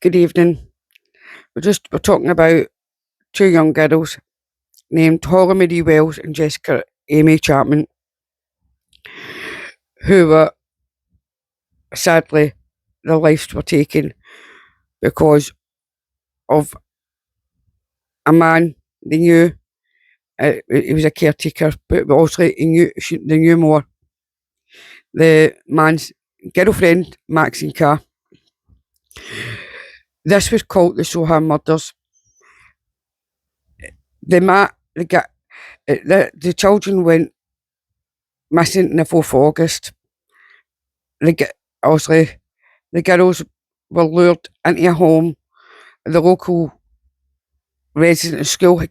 Good evening. We're talking about two young girls named Holly Marie Wells and Jessica Amy Chapman, who were sadly their lives were taken because of a man they knew. He was a caretaker, but also they knew more. The man's girlfriend, Maxine Carr. This was called the Soham murders. The children went missing on the 4th of August. Obviously, the girls were lured into a home. The local resident school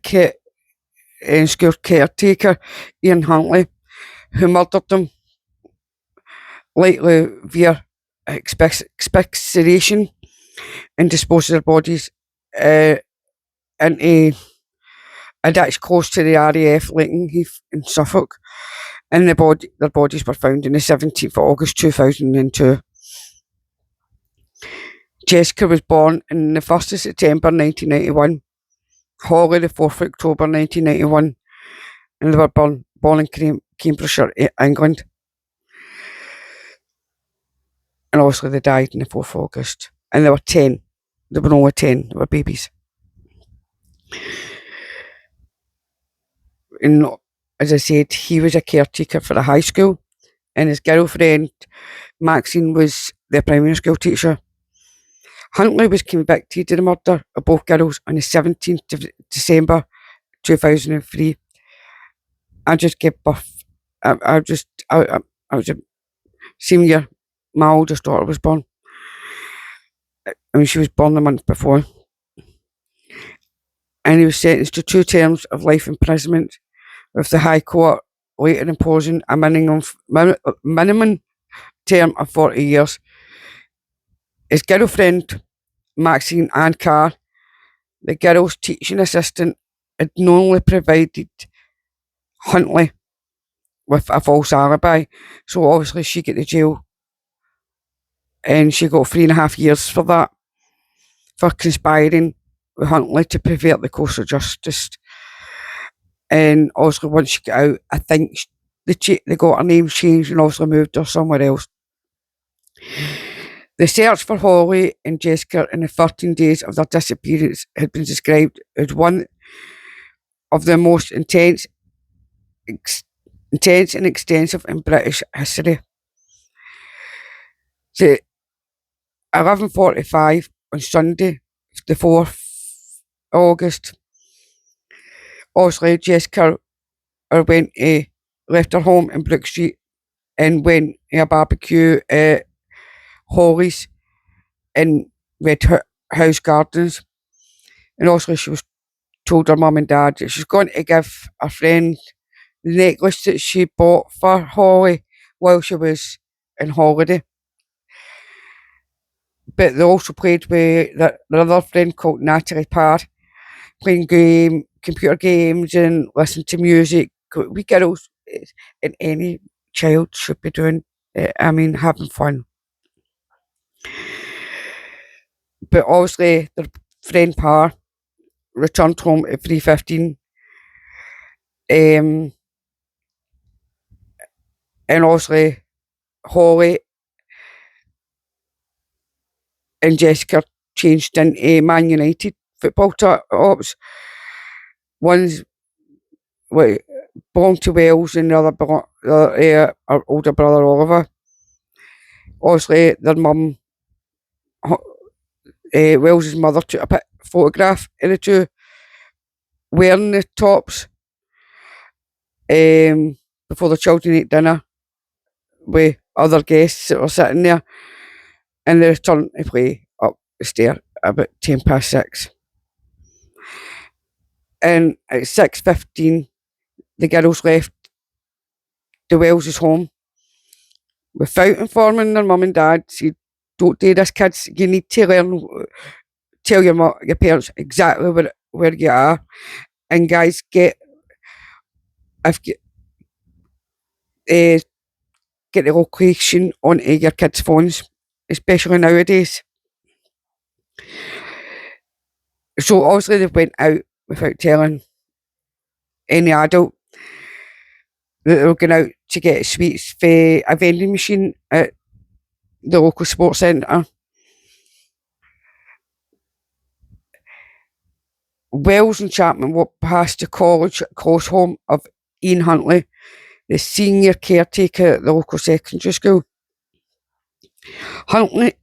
school caretaker, Ian Huntley, who murdered them, likely via asphyxiation, and disposed of their bodies into a ditch close to the r.i.p Heath in Suffolk, and their bodies were found on the 17th of August 2002. Jessica was born on the 1st of September 1991, Holly the 4th of October 1991, and they were born in Cambridgeshire, England. And obviously they died on the 4th of August. And they were 10. They were only 10. They were babies. And as I said, he was a caretaker for the high school, and his girlfriend, Maxine, was the primary school teacher. Huntley was convicted of the murder of both girls on the 17th of December 2003. I just gave birth. I was a senior. My oldest daughter was born. I mean, she was born the month before. And he was sentenced to 2 terms of life imprisonment, with the High Court later imposing a minimum term of 40 years. His girlfriend, Maxine and Carr, the girl's teaching assistant, had knowingly provided Huntley with a false alibi, so obviously she got to jail, and she got 3.5 years for that, for conspiring with Huntley to pervert the course of justice. And also, once she got out, I think they got her name changed and also moved her somewhere else. The search for Holly and Jessica in the 13 days of their disappearance had been described as one of the most intense and extensive in British history. The 11:45 on Sunday, the 4th of August, obviously Jessica left her home in Brook Street and went to a barbecue at Holly's in Red House Gardens. And also she was told her mum and dad that she was going to give a friend the necklace that she bought for Holly while she was on holiday. But they also played with another friend called Natalie Parr, playing computer games and listening to music. We girls and any child should be doing, having fun. But obviously, their friend Parr returned home at 3:15. And obviously, Holly and Jessica changed into Man United football tops. One's belonged to Wales and the other our older brother Oliver. Obviously, their mum, Wales' mother, took a photograph of the two wearing the tops before the children ate dinner with other guests that were sitting there, and they returned to play up the stair about 6:10. And at 6:15, the girls left the Wells' home without informing their mum and dad. Said, "Don't do this, kids. You need to learn. Tell your parents exactly where you are, and guys, get the location onto your kids' phones, especially nowadays." So obviously they went out without telling any adult that they were going out to get sweets for a vending machine at the local sports centre. Wells and Chapman walked past the college close home of Ian Huntley, the senior caretaker at the local secondary school. Huntley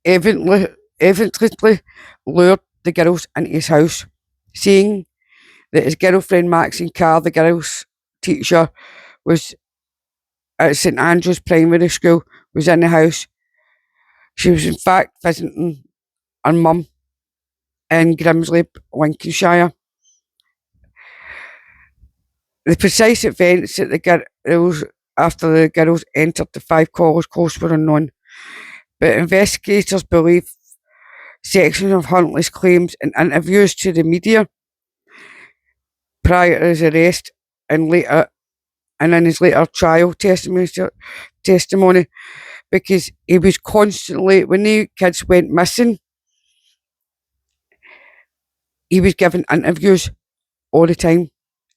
evidently lured the girls into his house, saying that his girlfriend Maxine Carr, the girls' teacher, was at St Andrew's Primary School, was in the house. She was in fact visiting her mum in Grimsley, Lincolnshire. The precise events that the girls, after the girls entered the 5 college close, were unknown, but investigators believe sections of Huntley's claims in interviews to the media prior to his arrest and in his later trial testimony, because he was constantly, when the kids went missing, he was giving interviews all the time.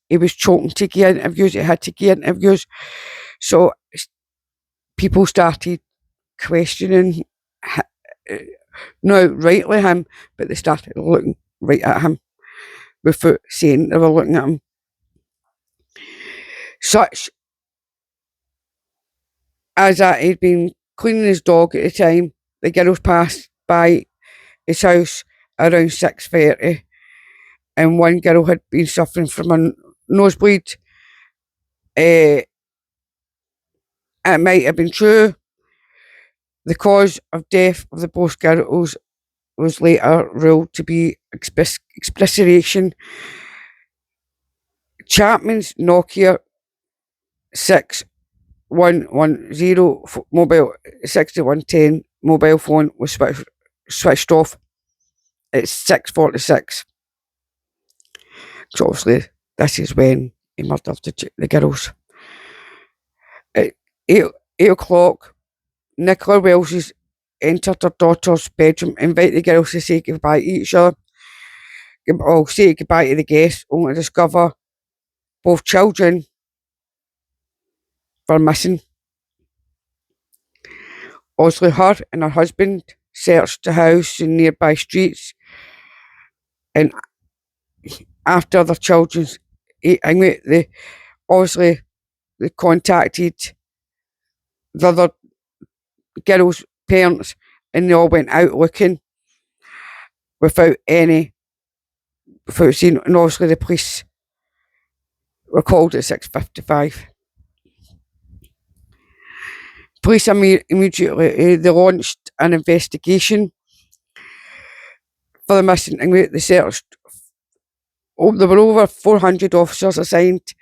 He was choking to give interviews, he had to give interviews. So people started questioning, not rightly him, but they started looking right at him without saying they were looking at him. Such as that he'd been cleaning his dog at the time. The girls passed by his house around 6:30, and one girl had been suffering from a nosebleed. It might have been true. The cause of death of the both girls was later ruled to be expectoration. Chapman's Nokia 6110 mobile 6110 mobile phone was switched off at 6:46. So obviously this is when he murdered the girls. At 8 o'clock, Nicola Wells entered her daughter's bedroom, invited the girls to say goodbye to each other, say goodbye to the guests, only to discover both children were missing. Obviously, her and her husband searched the house and nearby streets, and after their children's they obviously they contacted the other girls' parents, and they all went out looking without seeing. And obviously, the police were called at 6:55. Police immediately they launched an investigation for the missing. They searched. There were over 400 officers assigned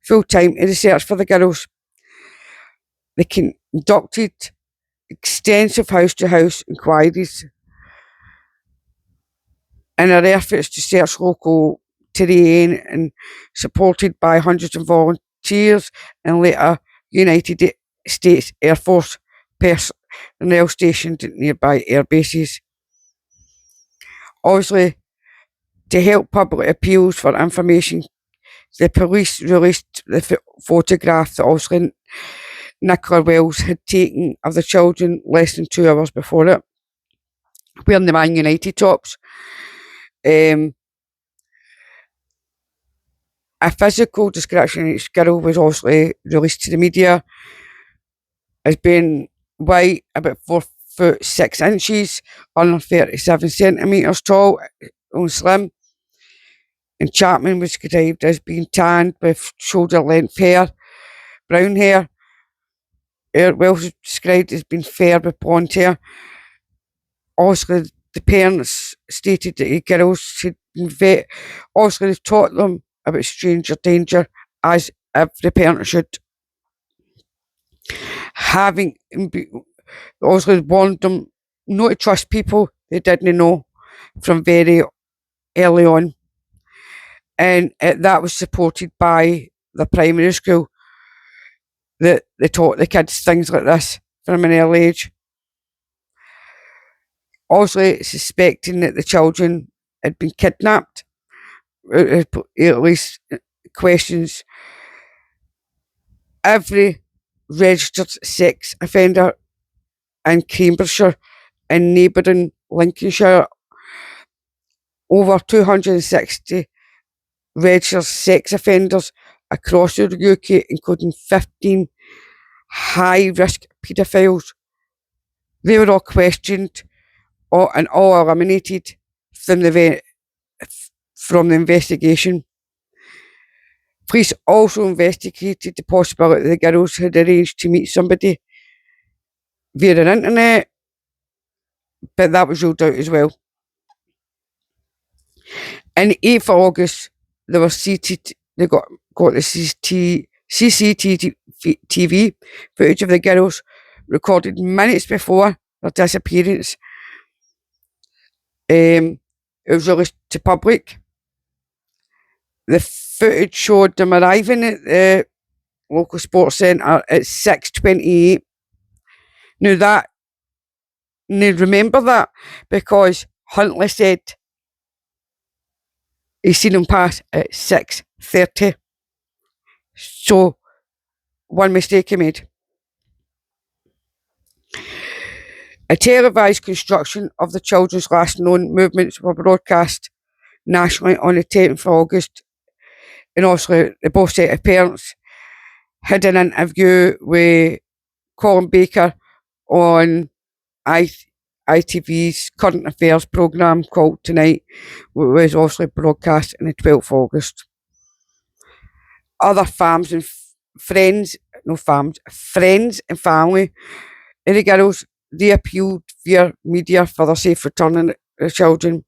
full time to the search for the girls. They conducted extensive house to house inquiries in their efforts to search local terrain, and supported by hundreds of volunteers and later United States Air Force personnel stationed at nearby air bases. Obviously, to help public appeals for information, the police released the photograph that obviously Nicola Wells had taken of the children less than 2 hours before it, wearing the Man United tops. A physical description of each girl was obviously released to the media as being white, about 4'6", 137 centimetres tall, and slim. And Chapman was described as being tanned with shoulder length hair, brown hair. Wells was described as being fair with blonde hair. Obviously, the parents stated that the girls had been obviously they taught them about stranger danger, as every parent should. Having obviously warned them not to trust people they didn't know from very early on. And that was supported by the primary school, that they taught the kids things like this from an early age. also suspecting that the children had been kidnapped. At least questions every registered sex offender in Cambridgeshire and neighbouring Lincolnshire. Over 260 registered sex offenders across the UK, including 15 high-risk paedophiles. They were all questioned and all eliminated from the investigation. Police also investigated the possibility the girls had arranged to meet somebody via the internet, but that was ruled out as well. On the 8th of August, they got the CCTV footage of the girls recorded minutes before their disappearance. It was released to public. The footage showed them arriving at the local sports centre at 6:28. Now remember that because Huntley said he seen them pass at 6:30. So one mistake he made. A televised construction of the children's last known movements were broadcast nationally on the 10th of August. And also the both set of parents had an interview with Colin Baker on ITV's current affairs programme called Tonight, which was also broadcast on the 12th of August. Other friends and family of the girls, they appealed via media for their safe return of the children.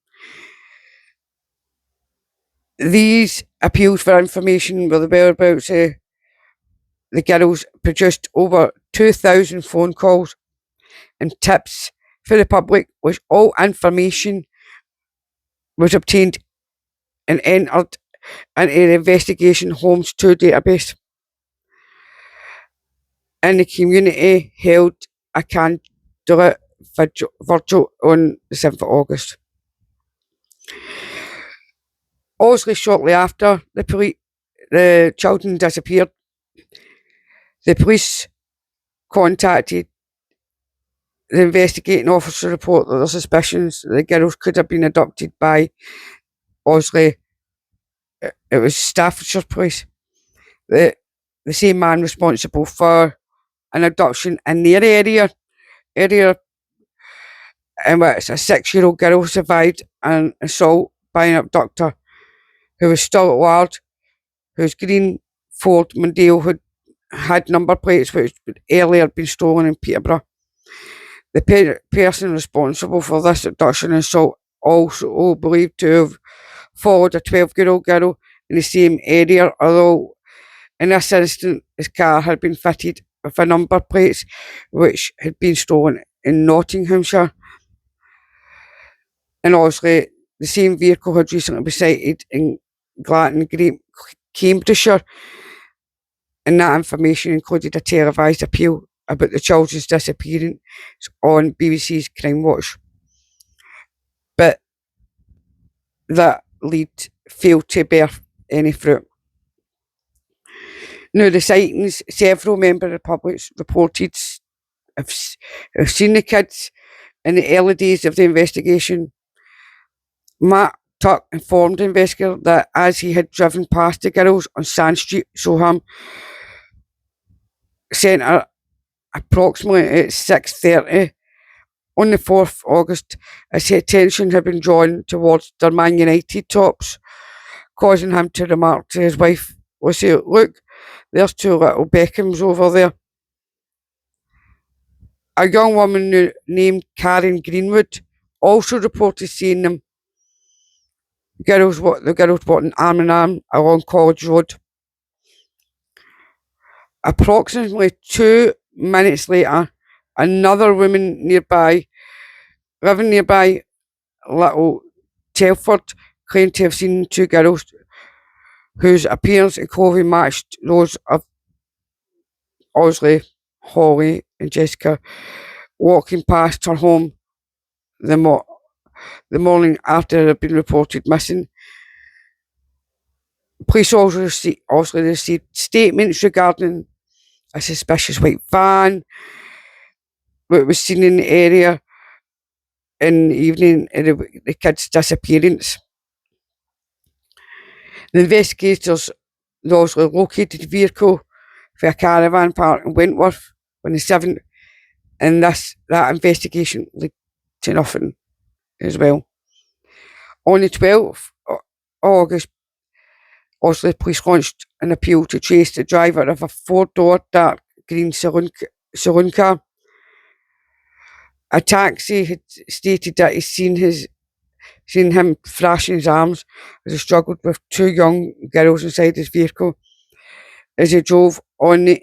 These appeals for information were the whereabouts of the girls produced over 2,000 phone calls and tips for the public, which all information was obtained and entered into the Investigation Homes 2 database. And the community held a candlelit vigil on the 7th of August. Also, shortly after the children disappeared, the police contacted the investigating officer to report that their suspicions that the girls could have been abducted by, obviously, it was Staffordshire Police, the same man responsible for an abduction in their area in which a 6-year-old girl survived an assault by an abductor who was still at large, whose green Ford Mondeo had number plates which had earlier been stolen in Peterborough. The person responsible for this abduction and assault also believed to have followed a 12-year-old girl in the same area, although in this instance his car had been fitted with a number plates which had been stolen in Nottinghamshire. And obviously the same vehicle had recently been sighted in Glatton Green, Cambridgeshire, and that information included a televised appeal about the children's disappearance on BBC's Crime Watch. But that lead failed to bear any fruit. Now, the sightings, several members of the public reported have seen the kids in the early days of the investigation. Matt Tuck informed the investigator that as he had driven past the girls on Sand Street, Soham Centre, approximately at 6:30 on the 4th of August, his attention had been drawn towards their Man United tops, causing him to remark to his wife, Lucy, "Look, there's two little Beckhams over there." A young woman named Karen Greenwood also reported seeing them. The girls walking arm in arm along College Road. Approximately 2 minutes later, another woman living nearby, Little Telford, claimed to have seen two girls whose appearance and clothing matched those of obviously Holly and Jessica walking past her home the morning after it had been reported missing. Police also received statements regarding a suspicious white van that was seen in the area in the evening of the kid's disappearance. The investigators also located the vehicle for a caravan park in Wentworth on the 7th, and that investigation led to nothing as well. On the 12th of August, also the police launched an appeal to trace the driver of a four-door dark green saloon car. A taxi had stated that he'd seen him thrashing his arms as he struggled with two young girls inside his vehicle as he drove on the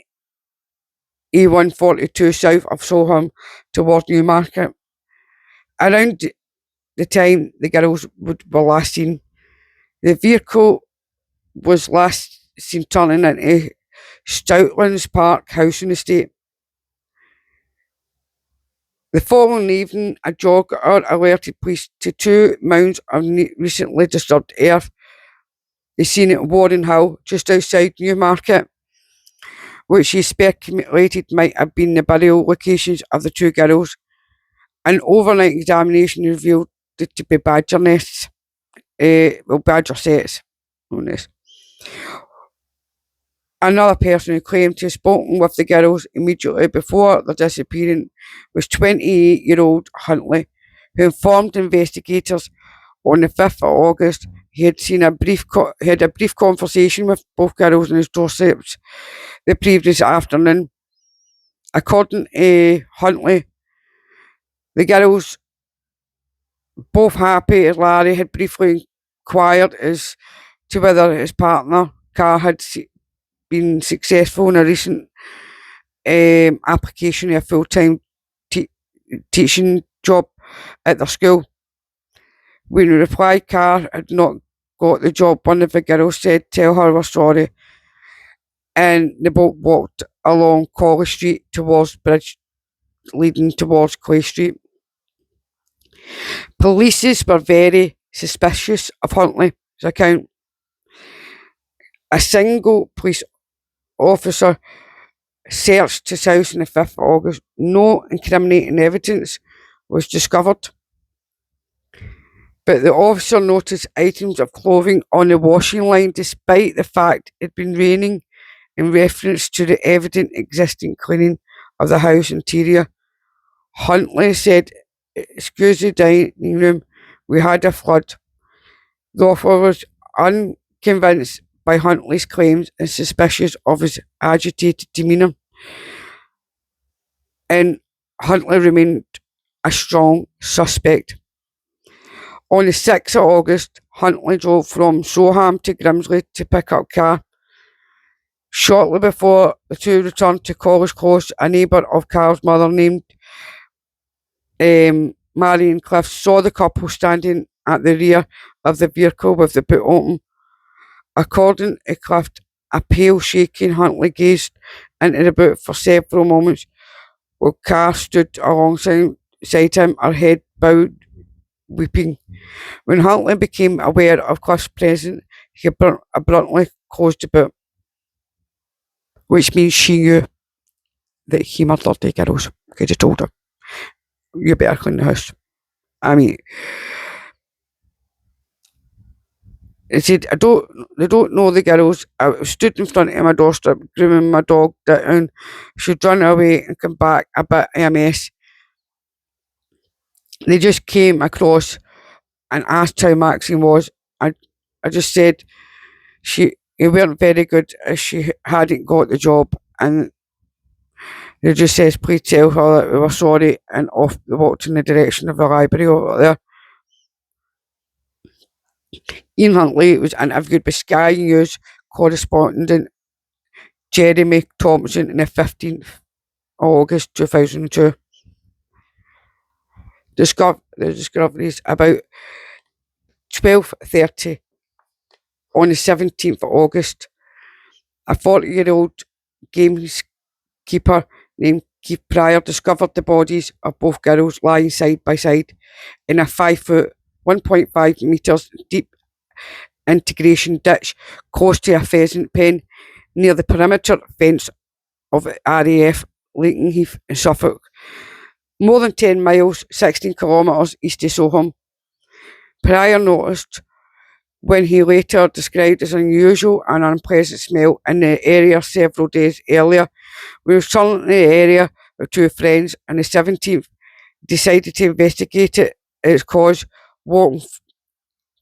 A142 south of Soham towards Newmarket. Around the time the girls were last seen, the vehicle was last seen turning into Stoutlands Park housing estate. The following evening, a jogger alerted police to two mounds of recently disturbed earth they seen at Warren Hill, just outside Newmarket, which he speculated might have been the burial locations of the two girls. An overnight examination revealed it to be badger nests, badger sets on this. Another person who claimed to have spoken with the girls immediately before their disappearance was 28-year-old Huntley, who informed investigators on the 5th of August he had had a brief conversation with both girls on his doorsteps the previous afternoon. According to Huntley, the girls, both happy as Larry, had briefly inquired as to whether his partner, Carr, had been successful in a recent application of a full-time teaching job at their school. When he replied Carr had not got the job, one of the girls said, "Tell her we're sorry," and they both walked along College Street towards bridge leading towards Clay Street. Police were very suspicious of Huntley's account. A single police officer searched his house on the 5th of August. No incriminating evidence was discovered, but the officer noticed items of clothing on the washing line despite the fact it had been raining, in reference to the evident existing cleaning of the house interior. Huntley said, "Excuse the dining room, we had a flood." The officer was unconvinced by Huntley's claims and suspicious of his agitated demeanour, and Huntley remained a strong suspect. On the 6th of August, Huntley drove from Soham to Grimsley to pick up Carr. Shortly before the two returned to College Close, a neighbour of Carr's mother named Marion Cliff saw the couple standing at the rear of the vehicle with the boot open. According to Cliff, a pale, shaking Huntley gazed into the boot for several moments while Carr stood alongside him, her head bowed, weeping. When Huntley became aware of Cliff's presence, he abruptly closed the boot, which means she knew that he murdered the girls. He just told her, "You better clean the house." I mean, he said, they don't know the girls. I stood in front of my doorstep, grooming my dog down. She'd run away and come back a bit of a mess. They just came across and asked how Maxine was. I just said she weren't very good as she hadn't got the job, and they just says, "Please tell her that we were sorry," and off they walked in the direction of the library over there. Ian Huntley was interviewed by Sky News correspondent Jeremy Thompson on the 15th of August 2002. The discoveries about 12:30 on the 17th of August. A 40-year-old gamekeeper named Keith Pryor discovered the bodies of both girls lying side by side in a 5 foot, 1.5 metres deep integration ditch close to a pheasant pen near the perimeter fence of r.i.p. Lakenheath in Suffolk, more than 10 miles, 16 kilometres east of Soham. Pryor noticed, when he later described as unusual and unpleasant smell in the area several days earlier. We returned to the area with two friends, and the 17th decided to investigate its cause, walking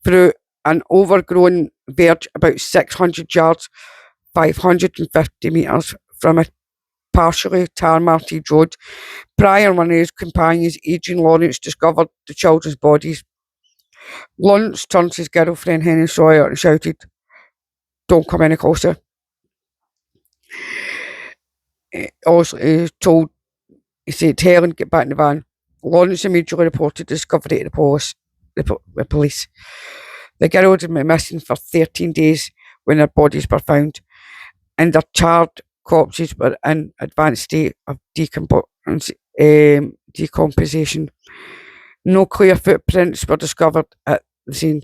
through an overgrown verge about 600 yards, 550 metres from a partially tarmated road. Pryor and one of his companions, Adrian Lawrence, discovered the children's bodies. Lawrence turned to his girlfriend Henry Sawyer and shouted, "Don't come any closer." He said, "Helen, get back in the van." Lawrence immediately reported the discovery to the police. The girls had been missing for 13 days when their bodies were found, and their charred corpses were in advanced state of decomposition. No clear footprints were discovered at the scene,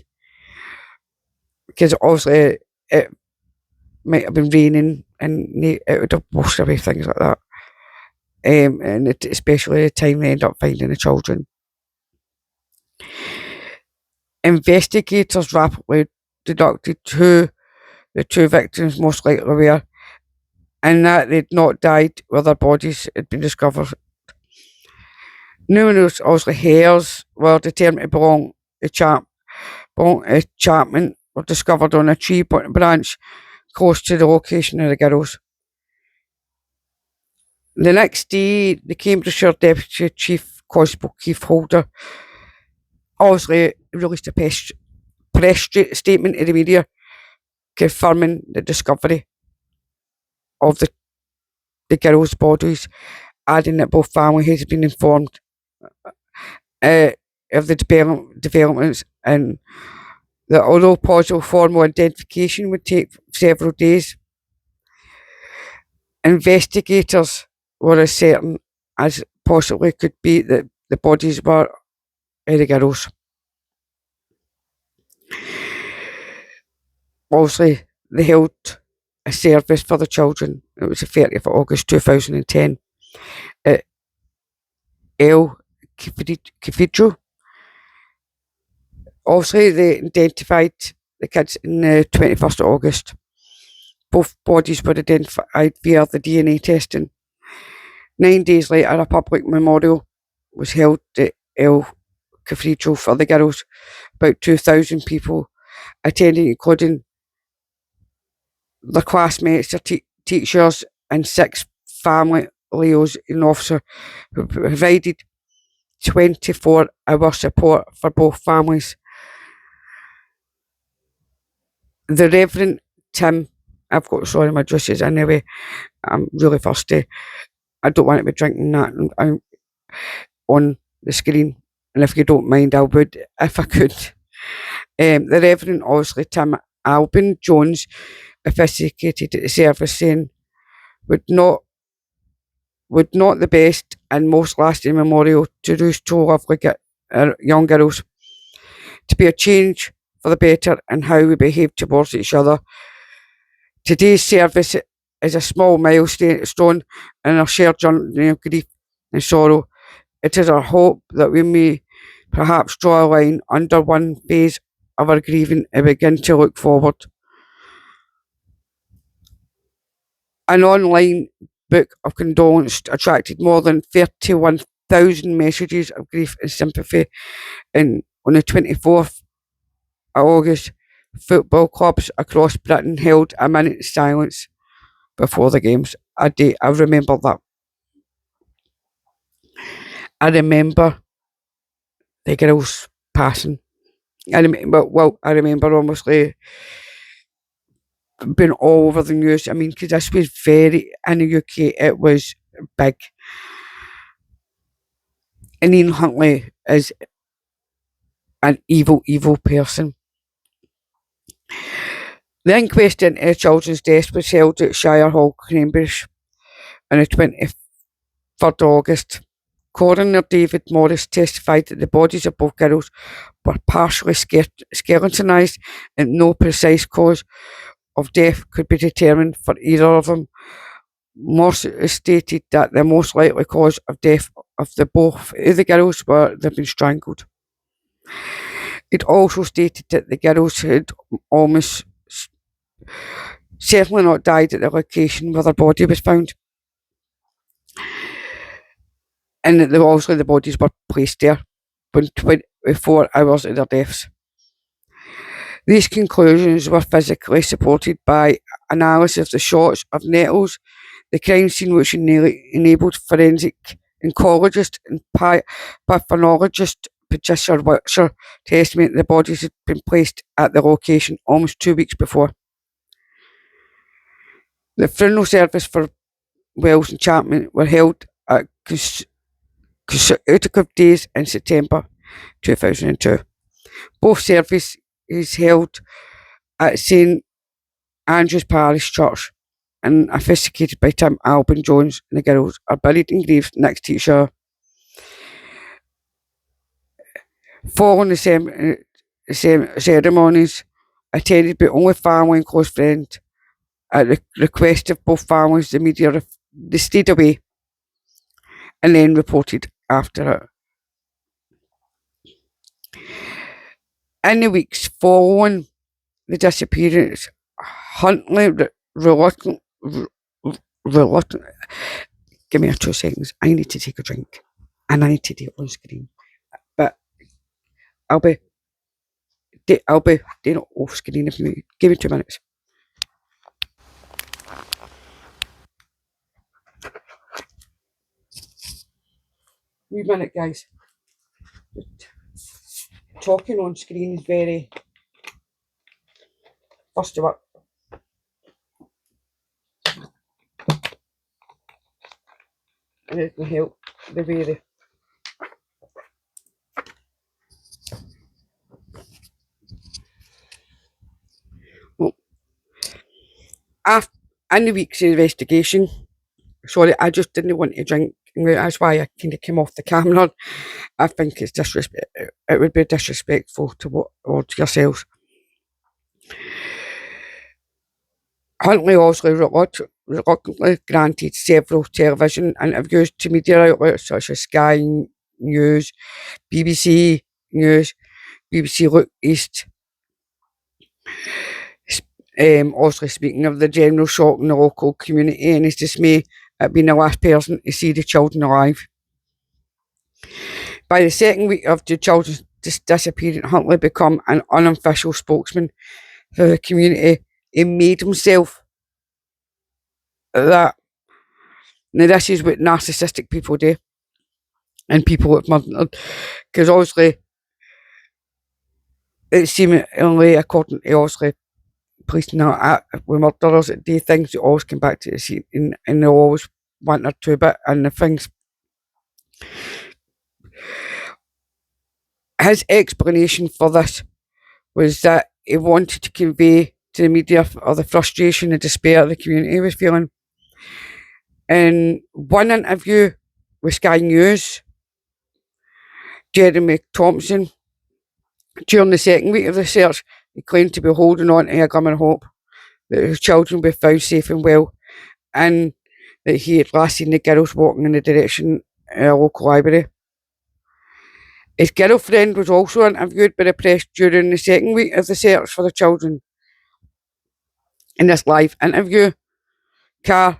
because obviously it might have been raining and it would have washed away things like that. And especially the time they end up finding the children. Investigators rapidly deducted who the two victims most likely were, and that they'd not died where their bodies had been discovered. Numerous hairs were determined to belong to Chapman were discovered on a tree branch close to the location of the girls. The next day, the Cambridgeshire Deputy Chief Constable Keith Holder released a press statement to the media confirming the discovery of the girls' bodies, adding that both families had been informed of the developments, and that although possible formal identification would take several days, investigators were as certain as possibly could be that the bodies were of the girls. Obviously, they held a service for the children. It was the 30th of August 2010 at El Cathedral. Obviously, they identified the kids on the 21st of August. Both bodies were identified via the DNA testing. 9 days later, a public memorial was held at El Cathedral for the girls. About 2,000 people attending, including their classmates, their teachers, and 6 family liaison officers who provided 24-hour support for both families. The Reverend Tim, my juices anyway, I'm really thirsty. I don't want to be drinking that on the screen, and if you don't mind, I would if I could. The Reverend, Tim Alban Jones, officiated at the service, saying, would not the best and most lasting memorial to those two lovely young girls, to be a change for the better in how we behave towards each other. Today's service is a small milestone in our shared journey of grief and sorrow. It is our hope that we may perhaps draw a line under one phase of our grieving and begin to look forward. An online book of condolence attracted more than 31,000 messages of grief and sympathy, and on the 24th of August, football clubs across Britain held a minute's silence before the games. I remember that. I remember the girls passing. I remember almost being all over the news. I mean, because this was in the UK, it was big. And Ian Huntley is an evil, evil person. The inquest into the children's death was held at Shire Hall, Cambridge, on the 3rd August. Coroner David Morris testified that the bodies of both girls were partially skeletonized and no precise cause of death could be determined for either of them. Morris stated that the most likely cause of death of both of the girls were they'd been strangled. It also stated that the girls had almost certainly not died at the location where their body was found, and that obviously the bodies were placed there within 24 hours of their deaths. These conclusions were physically supported by analysis of the shots of nettles, the crime scene, which enabled forensic oncologist and pathologist Patricia Witcher to estimate the bodies had been placed at the location almost 2 weeks before. The funeral service for Wells and Chapman were held at consecutive days in September 2002. Both services held at St Andrew's Parish Church and officiated by Tim Alban Jones, and the girls are buried in graves next to each other. Following the ceremonies, attended by only family and close friends, at the request of both families, the media they stayed away and then reported after it. In the weeks following the disappearance, Huntley reluctant. Give me 2 seconds. I need to take a drink, and I need to do it on screen. But I'll be doing it off screen if you give me 2 minutes. Wee minute, guys. Talking on screen is very first of all. And it can help the way they. Well, after in the week's investigation, sorry, I just didn't want to drink. That's why I kind of came off the camera. I think it's disrespect. It would be disrespectful towards yourselves. Huntley also reluctantly granted several television interviews to media outlets such as Sky News, BBC News, BBC Look East. Also speaking of the general shock in the local community and his dismay at being the last person to see the children alive. By the second week of the children's disappearance, Huntley became an unofficial spokesman for the community. He made himself that. Now this is what narcissistic people do, and people have murdered, because obviously it seemingly, according to obviously police now with murderers that do things, they always come back to the scene and they always want their 2 bit and the things. His explanation for this was that he wanted to convey to the media of the frustration and despair the community was feeling. In one interview with Sky News, Jeremy Thompson, during the second week of the search, he claimed to be holding on to a glimmer of hope that his children would be found safe and well, and that he had last seen the girls walking in the direction of a local library. His girlfriend was also interviewed by the press during the second week of the search for the children. In this live interview, Carr,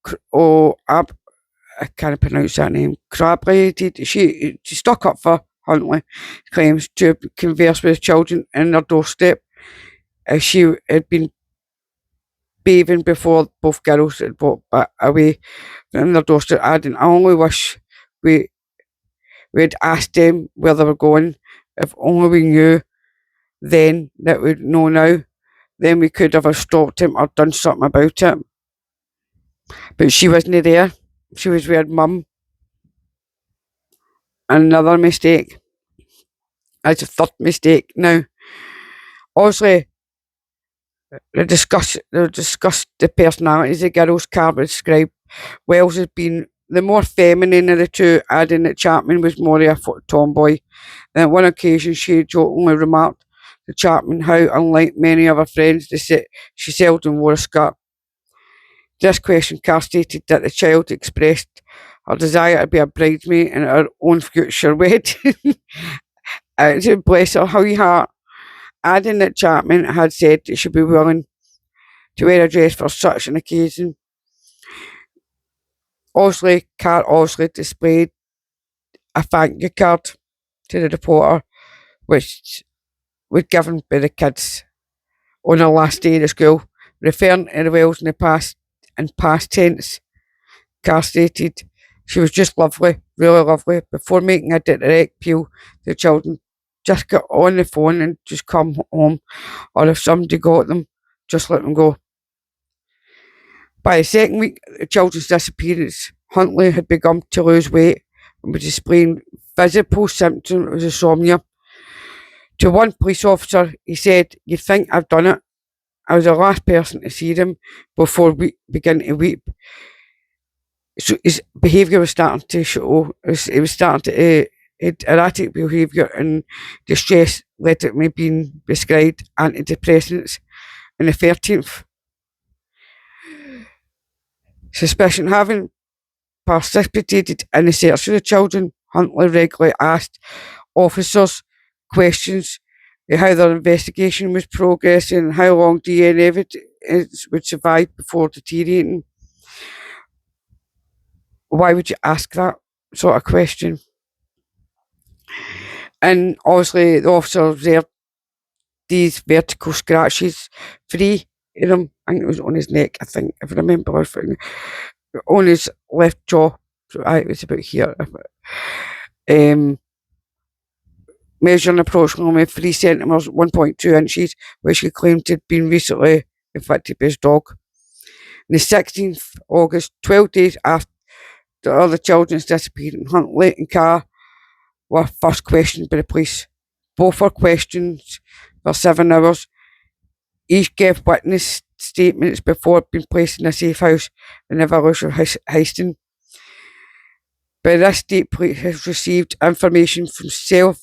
I can't pronounce that name, she stuck up for Huntley, claims to converse with the children in their doorstep as she had been bathing before both girls had walked away from their doorstep, adding, I only wish we'd asked them where they were going. If only we knew then that we'd know now, then we could have stopped him or done something about it. But she wasn't there. She was with her mum. Another mistake. That's a 3rd mistake. Now, obviously, they discussed the personalities of the girls. Carr described Wells as being the more feminine of the two, adding that Chapman was more of a tomboy. And on one occasion, she jokingly remarked to Chapman how, unlike many of her friends, she seldom wore a skirt. This question, Carr stated that the child expressed her desire to be a bridesmaid in her own future wedding. Bless her high heart, adding that Chapman had said that she'd be willing to wear a dress for such an occasion. Carr displayed a thank you card to the reporter, which was given by the kids on her last day of school, referring to the Wells in past tense. Carr stated she was just lovely, really lovely. Before making a direct appeal to the children, just get on the phone and just come home, or if somebody got them, just let them go. By the second week of the children's disappearance, Huntley had begun to lose weight and was displaying visible symptoms of insomnia. To one police officer, he said, "You'd think I've done it. I was the last person to see him before we began to weep." So his behaviour was starting to show. It was starting to erratic behaviour and distress led to me being prescribed antidepressants on the 13th. Suspicion having participated in the search of the children, Huntley regularly asked officers questions about how their investigation was progressing and how long DNA evidence would survive before deteriorating. Why would you ask that sort of question? And obviously, the officer observed these vertical scratches, 3 of them, I think it was on his neck, I think, if I remember right, on his left jaw. So it was about here. Measuring approximately 3 centimetres, 1.2 inches, which he claimed had been recently infected by his dog. On the 16th August, 12 days after the other children's disappearance, Huntley and Carr were first questioned by the police. Both were questioned for 7 hours. Each gave witness statements before being placed in a safe house in the village of Heiston. By this date, police has received information from several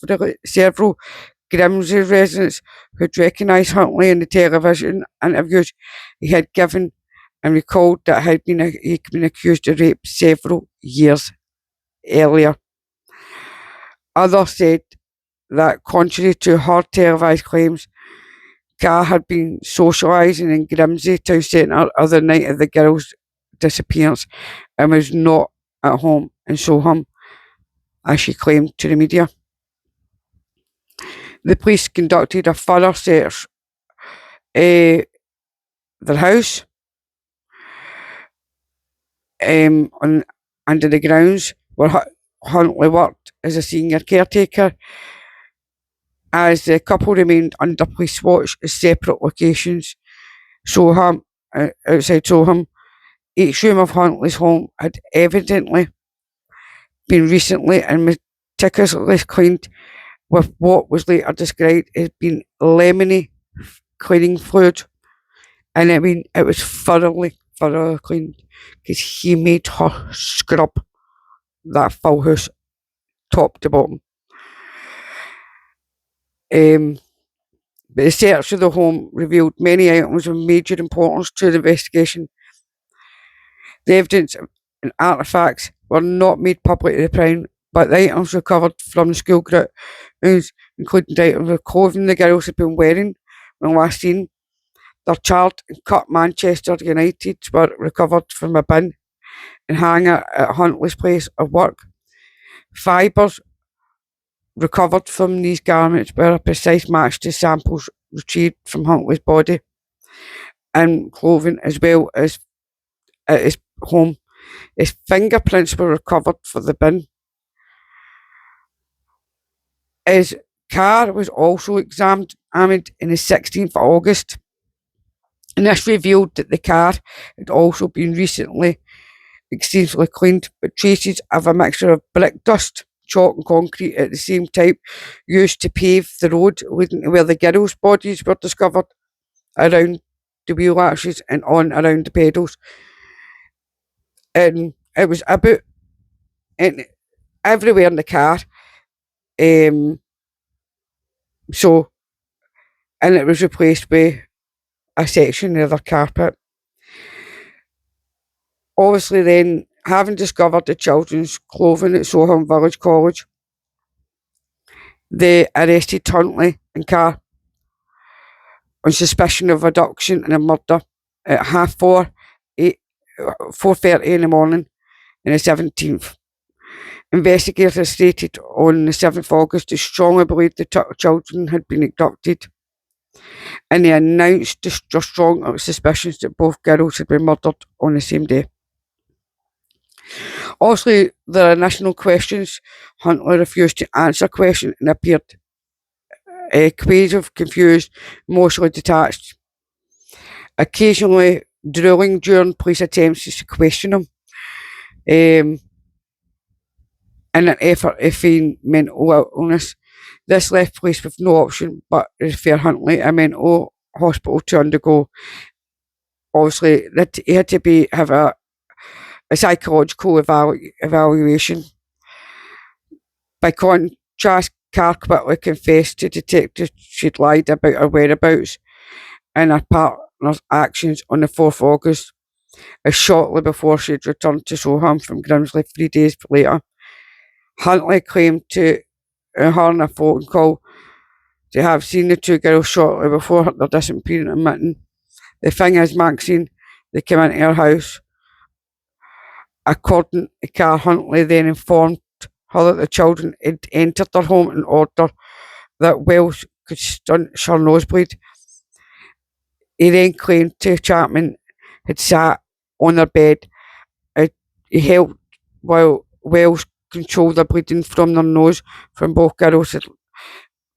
Grimsby residents who had recognised Huntley in the television interviews he had given and recalled that he'd been accused of rape several years earlier. Others said that, contrary to her televised claims, Carr had been socialising in Grimsby Town Centre on the night of the girl's disappearance and was not at home in Soham, as she claimed to the media. The police conducted a thorough search of their house under the grounds where Huntley worked as a senior caretaker, as the couple remained under police watch at separate locations. Soham, outside Soham, each room of Huntley's home had evidently been recently and meticulously cleaned with what was later described as being lemony cleaning fluid, and it was thoroughly cleaned because he made her scrub that full house top to bottom. But the search of the home revealed many items of major importance to the investigation. The evidence and artefacts were not made public to the Crown, but the items recovered from the school grounds included items of clothing the girls had been wearing when last seen. Their charred and cut Manchester United were recovered from a bin and hanger at Huntley's place of work. Fibres recovered from these garments were a precise match to samples retrieved from Huntley's body and clothing, as well as at his home. His fingerprints were recovered for the bin. His car was also examined on the 16th of August, and this revealed that the car had also been recently extensively cleaned, but traces of a mixture of brick dust, chalk and concrete at the same type used to pave the road leading to where the girls' bodies were discovered, around the wheel arches and on around the pedals. And it was about and everywhere in the car. So, and it was replaced with a section of their carpet. Obviously, then, having discovered the children's clothing at Soham Village College, they arrested Huntley and Carr on suspicion of abduction and a murder at 4:30 in the morning on the 17th. Investigators stated on the 7th of August they strongly believed the children had been abducted, and they announced their strong suspicions that both girls had been murdered on the same day. Obviously, there are additional questions. Huntley refused to answer questions and appeared quasi confused, emotionally detached, occasionally drooling during police attempts to question him, in an effort to feign mental illness. This left police with no option but to refer Huntley to a mental hospital to undergo. Obviously, that he had to have a psychological evaluation. By contrast, Carr quickly confessed to detectives she'd lied about her whereabouts and her partner's actions on the 4th of August, as shortly before she had returned to Soham from Grimsley 3 days later. Huntley claimed to her in a phone call to have seen the two girls shortly before their disappearance in Mitten. The thing is, Maxine, they came into her house. According to Carr, Huntley then informed her that the children had entered their home in order that Wells could stunt her nosebleed. He then claimed to Chapman had sat on their bed. He helped while Wells controlled the bleeding from their nose from both girls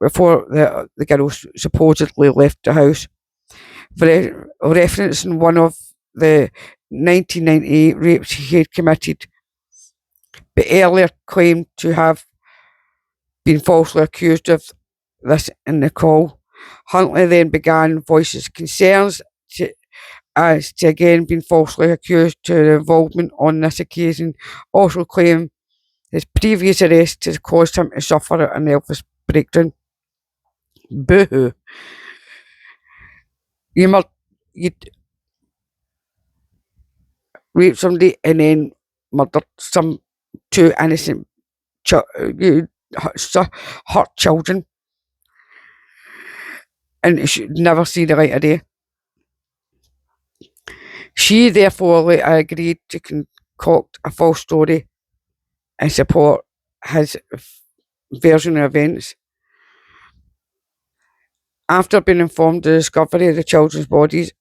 before the girls supposedly left the house. For referencing one of the 1998 rapes he had committed, but earlier claimed to have been falsely accused of this in the call. Huntley then began voices concerns as to again being falsely accused to the involvement on this occasion, also claimed his previous arrest had caused him to suffer a nervous breakdown. Boo-hoo. You'd rape somebody and then murder some two innocent you hurt children, and it should never see the light of day. She therefore later agreed to concoct a false story and support his version of events. After being informed of the discovery of the children's bodies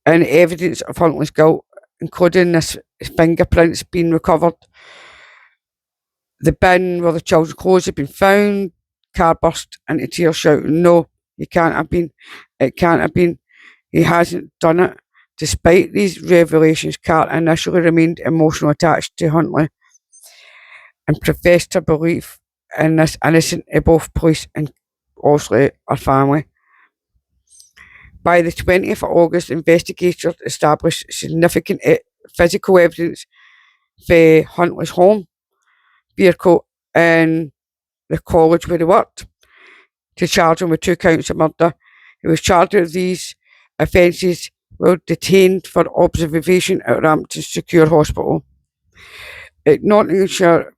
and evidence of Huntley's guilt, including his fingerprints being recovered, the bin where the children's clothes had been found, Carr burst into tears shouting, "No, he can't have been. It can't have been. He hasn't done it." Despite these revelations, Carr initially remained emotionally attached to Huntley and professed her belief in this innocent of both police and obviously her family. By the 20th of August, investigators established significant physical evidence for Huntley's home, vehicle, and the college where he worked to charge him with 2 counts of murder. He was charged with these offences while detained for observation at Rampton Secure Hospital. At Nottinghamshire,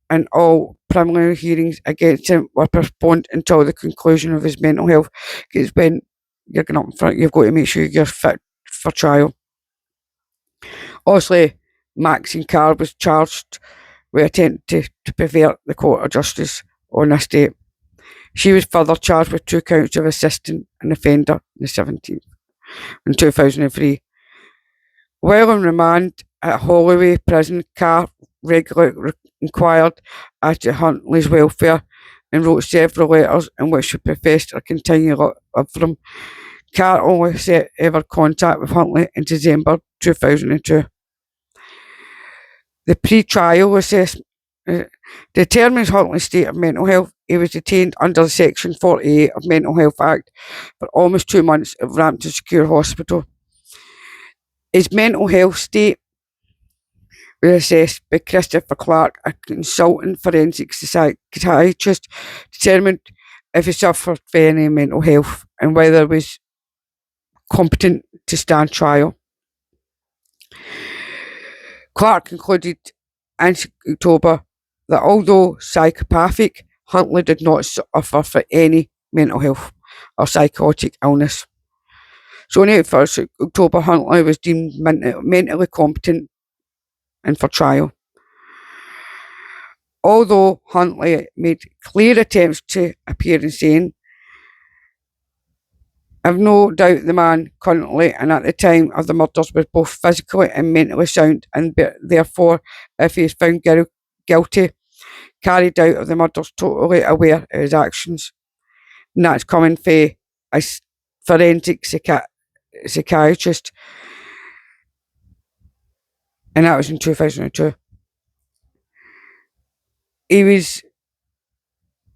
and all preliminary hearings against him were postponed until the conclusion of his mental health, because when you're going up in front, you've got to make sure you're fit for trial. Obviously, Maxine Carr was charged with attempt to pervert the court of justice on this date. She was further charged with 2 counts of assisting an offender on the 17th in 2003. While on remand at Holloway Prison, Carr regularly inquired as to Huntley's welfare and wrote several letters in which she professed her continued love for him. Carr only set ever contact with Huntley in December 2002. The pre-trial assessment determines Huntley's state of mental health. He was detained under Section 48 of Mental Health Act for almost 2 months at Rampton Secure Hospital. His mental health state was assessed by Christopher Clark, a consultant forensic psychiatrist, determined if he suffered from any mental health and whether he was competent to stand trial. Clark concluded in October that although psychopathic, Huntley did not suffer from any mental health or psychotic illness. So on 1st October, Huntley was deemed mentally competent and for trial. Although Huntley made clear attempts to appear insane, I've no doubt the man currently and at the time of the murders was both physically and mentally sound, and therefore, if he is found guilty, carried out of the murders totally aware of his actions. And that's coming from a forensic psychiatrist, and that was in 2002. He was,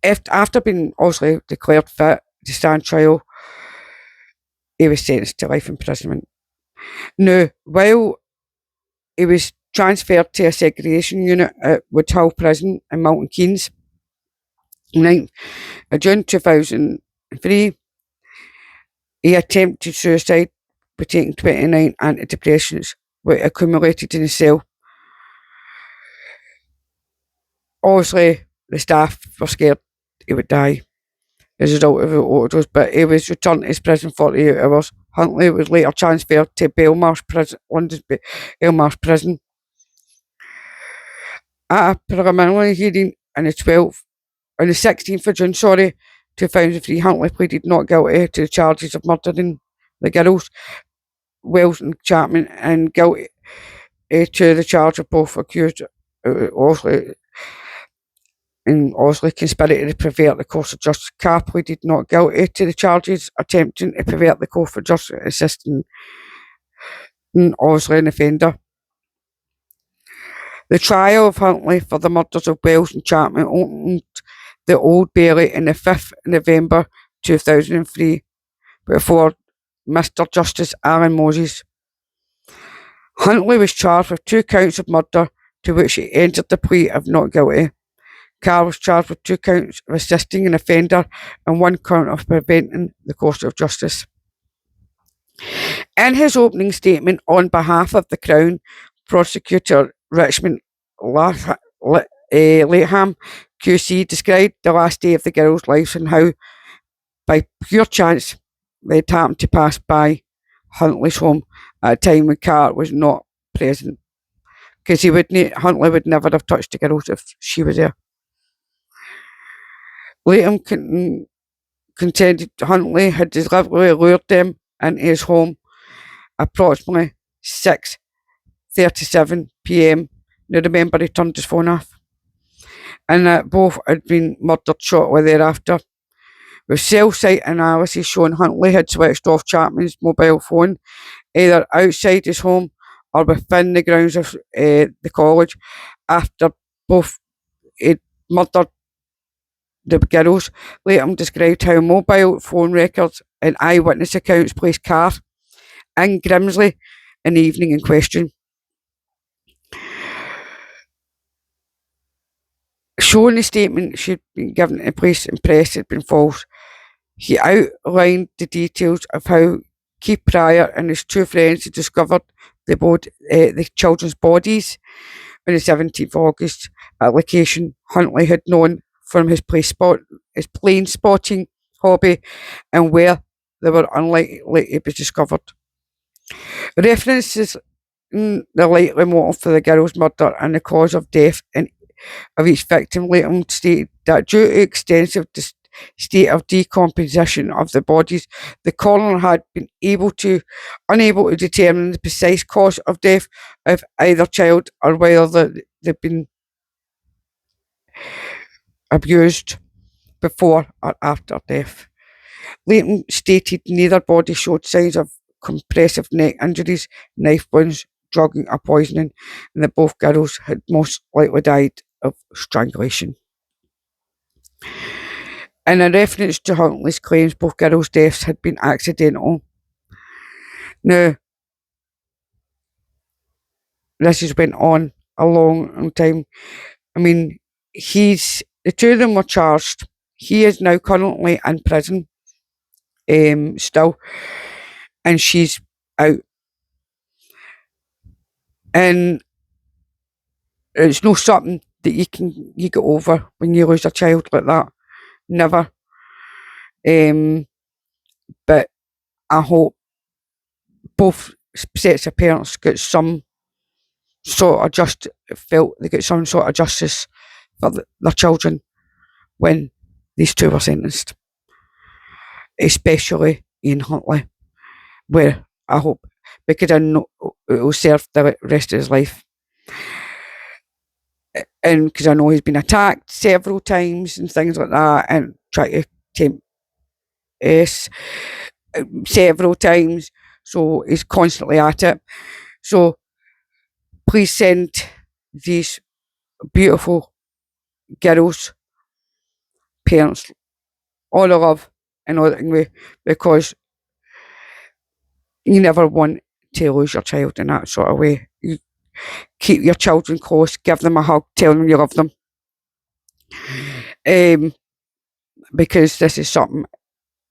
after being obviously declared fit to stand trial, he was sentenced to life imprisonment. Now, while he was transferred to a segregation unit at Woodhull Prison in Milton Keynes, in June 2003, he attempted suicide by taking 29 antidepressants, which accumulated in his cell. Obviously, the staff were scared he would die as a result of the overdose, but he was returned to his prison 48 hours. Huntley was later transferred to Belmarsh Prison, London's Belmarsh Prison. At a preliminary hearing on the 16th of June, 2003, Huntley pleaded not guilty to the charges of murdering the girls, Wells and Chapman, and guilty to the charge of both accused, obviously conspiracy to pervert the course of justice. Carr pleaded not guilty to the charges attempting to pervert the course of justice, assisting obviously an offender. The trial of Huntley for the murders of Wells and Chapman opened the Old Bailey on the 5th of November 2003 before Mr. Justice Alan Moses. Huntley was charged with 2 counts of murder, to which he entered the plea of not guilty. Carr was charged with 2 counts of assisting an offender and 1 count of preventing the course of justice. In his opening statement on behalf of the Crown, Prosecutor Richmond Latham QC described the last day of the girls' lives and how, by pure chance, they'd happened to pass by Huntley's home at a time when Carr was not present, because Huntley would never have touched the girls if she was there. Latham contended Huntley had deliberately lured them into his home approximately 6:37 p.m. Now remember, he turned his phone off, and that both had been murdered shortly thereafter, with cell site analysis showing Huntley had switched off Chapman's mobile phone either outside his home or within the grounds of the college after both he'd murdered the girls. Latham described how mobile phone records and eyewitness accounts placed Carr in Grimsley in the evening in question. Showing the statement she'd been given to police and press had been false, he outlined the details of how Keith Pryor and his 2 friends had discovered the children's bodies on the 17th of August at a location Huntley had known from his plane spotting hobby and where they were unlikely to be discovered. References in the likely motive for the girl's murder and the cause of death of each victim later stated that due to extensive state of decomposition of the bodies, the coroner had been unable to determine the precise cause of death of either child or whether they've been abused before or after death. Latham stated neither body showed signs of compressive neck injuries, knife wounds, drugging or poisoning, and that both girls had most likely died of strangulation. In a reference to Huntley's claims, both girls' deaths had been accidental. Now, this has went on a long time. I mean, the two of them were charged. He is now currently in prison, still, and she's out. And it's not something that you get over when you lose a child like that. Never. But I hope both sets of parents get some sort of they get some sort of justice for their children when these two were sentenced, especially Ian Huntley, where I hope, because I know it will serve the rest of his life. And because I know he's been attacked several times and things like that, and tried to tempt us several times, so he's constantly at it. So please send these beautiful girls' parents all the love and all the way, because you never want to lose your child in that sort of way. You keep your children close, give them a hug, tell them you love them. Because this is something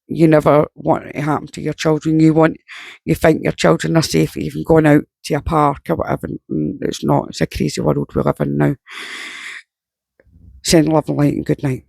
you never want to happen to your children. You think your children are safe even going out to a park or whatever. It's not. It's a crazy world we live in now. Send love and light and good night.